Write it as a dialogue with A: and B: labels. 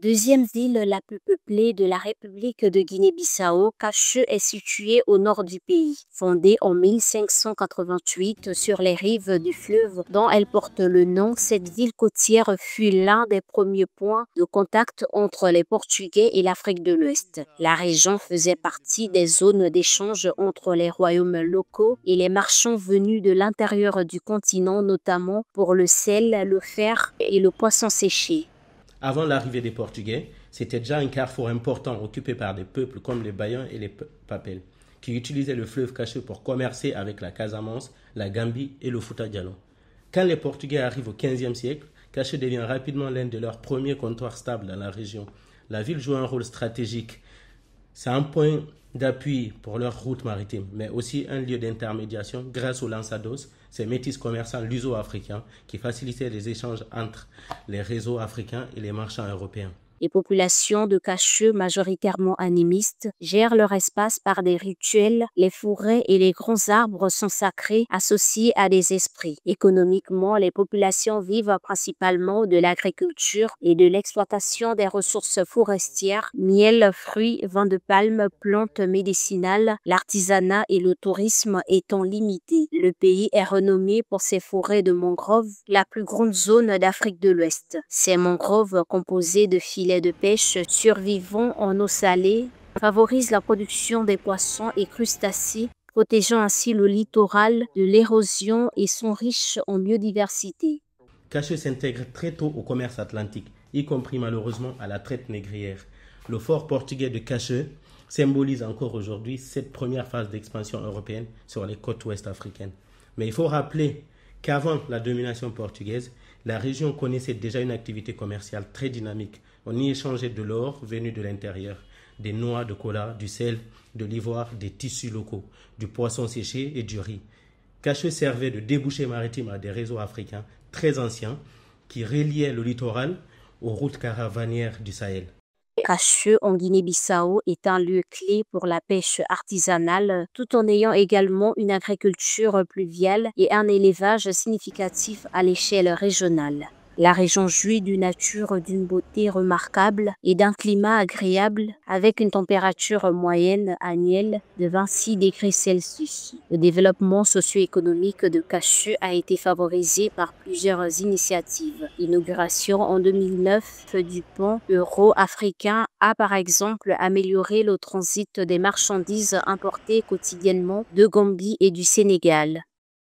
A: Deuxième ville la plus peuplée de la République de Guinée-Bissau, Kacheu est située au nord du pays. Fondée en 1588 sur les rives du fleuve dont elle porte le nom, cette ville côtière fut l'un des premiers points de contact entre les Portugais et l'Afrique de l'Ouest. La région faisait partie des zones d'échange entre les royaumes locaux et les marchands venus de l'intérieur du continent, notamment pour le sel, le fer et le poisson séché.
B: Avant l'arrivée des Portugais, c'était déjà un carrefour important occupé par des peuples comme les Bayans et les Papels, qui utilisaient le fleuve Kacheu pour commercer avec la Casamance, la Gambie et le Fouta Djallon. Quand les Portugais arrivent au XVe siècle, Kacheu devient rapidement l'un de leurs premiers comptoirs stables dans la région. La ville joue un rôle stratégique. C'est un point d'appui pour leur route maritime, mais aussi un lieu d'intermédiation grâce aux lançados, ces métis commerçants luso-africains qui facilitaient les échanges entre les réseaux africains et les marchands européens.
A: Les populations de Kacheu, majoritairement animistes, gèrent leur espace par des rituels. Les forêts et les grands arbres sont sacrés, associés à des esprits. Économiquement, les populations vivent principalement de l'agriculture et de l'exploitation des ressources forestières, miel, fruits, vin de palme, plantes médicinales, l'artisanat et le tourisme étant limités. Le pays est renommé pour ses forêts de mangroves, la plus grande zone d'Afrique de l'Ouest. Ces mangroves, composées de filets de pêche survivant en eau salée, favorisent la production des poissons et crustacés, protégeant ainsi le littoral de l'érosion et sont riches en biodiversité.
B: Kacheu s'intègre très tôt au commerce atlantique, y compris malheureusement à la traite négrière. Le fort portugais de Kacheu symbolise encore aujourd'hui cette première phase d'expansion européenne sur les côtes ouest africaines. Mais il faut rappeler qu'avant la domination portugaise, la région connaissait déjà une activité commerciale très dynamique. On y échangeait de l'or venu de l'intérieur, des noix de cola, du sel, de l'ivoire, des tissus locaux, du poisson séché et du riz. Kacheu servait de débouché maritime à des réseaux africains très anciens qui reliaient le littoral aux routes caravanières du Sahel.
A: Kacheu en Guinée-Bissau est un lieu clé pour la pêche artisanale, tout en ayant également une agriculture pluviale et un élevage significatif à l'échelle régionale. La région jouit d'une nature d'une beauté remarquable et d'un climat agréable avec une température moyenne annuelle de 26 degrés Celsius. Le développement socio-économique de Kacheu a été favorisé par plusieurs initiatives. L'inauguration en 2009 du pont euro-africain a par exemple amélioré le transit des marchandises importées quotidiennement de Gambie et du Sénégal.